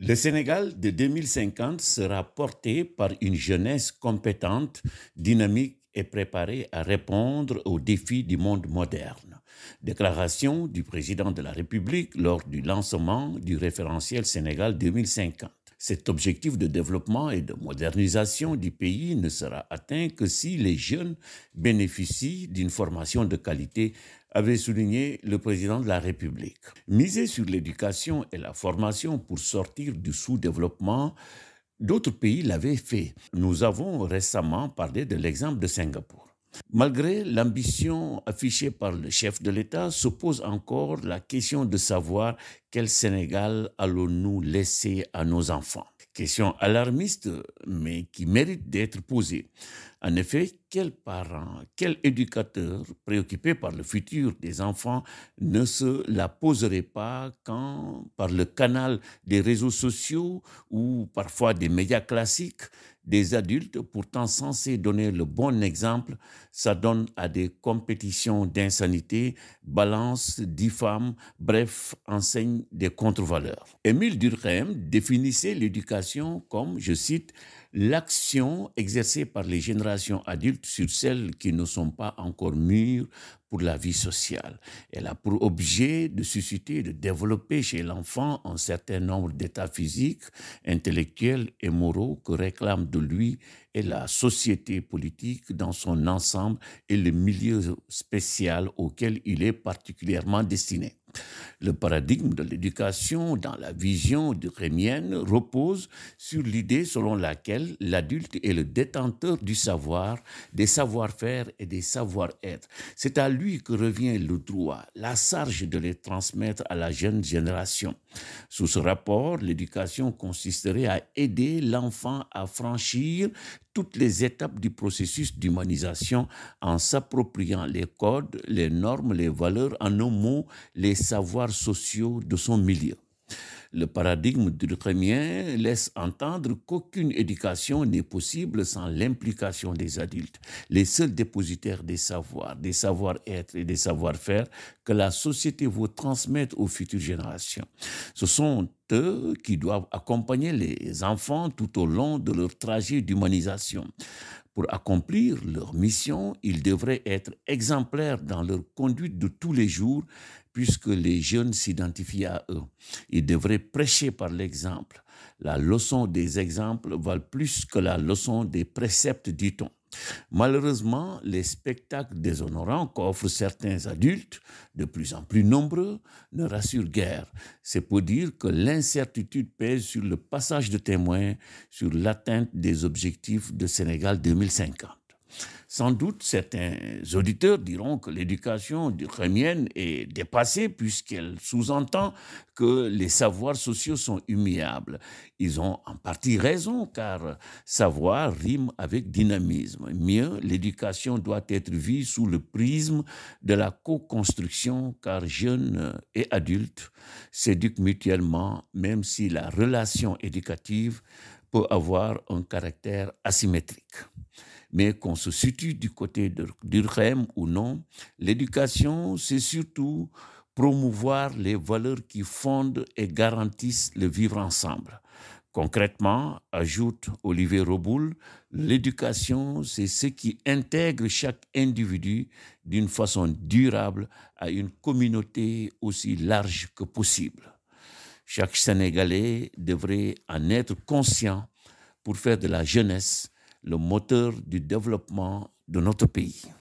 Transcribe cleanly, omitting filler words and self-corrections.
Le Sénégal de 2050 sera porté par une jeunesse compétente, dynamique et préparée à répondre aux défis du monde moderne. Déclaration du président de la République lors du lancement du référentiel Sénégal 2050. Cet objectif de développement et de modernisation du pays ne sera atteint que si les jeunes bénéficient d'une formation de qualité, avait souligné le président de la République. Miser sur l'éducation et la formation pour sortir du sous-développement, d'autres pays l'avaient fait. Nous avons récemment parlé de l'exemple de Singapour. Malgré l'ambition affichée par le chef de l'État, se pose encore la question de savoir quel Sénégal allons-nous laisser à nos enfants. Question alarmiste, mais qui mérite d'être posée. En effet, quels parents, quel éducateur préoccupé par le futur des enfants ne se la poserait pas quand, par le canal des réseaux sociaux ou parfois des médias classiques, des adultes pourtant censés donner le bon exemple s'adonnent à des compétitions d'insanité, balancent, diffament, bref, enseignent des contre-valeurs. Émile Durkheim définissait l'éducation comme, je cite, l'action exercée par les générations adultes sur celles qui ne sont pas encore mûres pour la vie sociale. Elle a pour objet de susciter et de développer chez l'enfant un certain nombre d'états physiques, intellectuels et moraux que réclament de lui et la société politique dans son ensemble et le milieu spécial auquel il est particulièrement destiné. Le paradigme de l'éducation dans la vision durkheimienne repose sur l'idée selon laquelle l'adulte est le détenteur du savoir, des savoir-faire et des savoir-être. C'est à lui que revient le droit, la charge de les transmettre à la jeune génération. Sous ce rapport, l'éducation consisterait à aider l'enfant à franchir toutes les étapes du processus d'humanisation en s'appropriant les codes, les normes, les valeurs, en un mot, les savoirs sociaux de son milieu. Le paradigme durkheimien laisse entendre qu'aucune éducation n'est possible sans l'implication des adultes, les seuls dépositaires des savoir-être et des savoir-faire que la société veut transmettre aux futures générations. Ce sont eux qui doivent accompagner les enfants tout au long de leur trajet d'humanisation. Pour accomplir leur mission, ils devraient être exemplaires dans leur conduite de tous les jours, puisque les jeunes s'identifient à eux. Ils devraient prêcher par l'exemple. La leçon des exemples valent plus que la leçon des préceptes, dit-on. Malheureusement, les spectacles déshonorants qu'offrent certains adultes, de plus en plus nombreux, ne rassurent guère. C'est pour dire que l'incertitude pèse sur le passage de témoins, sur l'atteinte des objectifs de Sénégal 2050. Sans doute, certains auditeurs diront que l'éducation durkheimienne est dépassée puisqu'elle sous-entend que les savoirs sociaux sont immuables. Ils ont en partie raison car savoir rime avec dynamisme. Mieux, l'éducation doit être vue sous le prisme de la co-construction car jeunes et adultes s'éduquent mutuellement même si la relation éducative peut avoir un caractère asymétrique. Mais qu'on se situe du côté de Durkheim ou non, l'éducation, c'est surtout promouvoir les valeurs qui fondent et garantissent le vivre ensemble. Concrètement, ajoute Olivier Roboul, l'éducation, c'est ce qui intègre chaque individu d'une façon durable à une communauté aussi large que possible. Chaque Sénégalais devrait en être conscient pour faire de la jeunesse le moteur du développement de notre pays.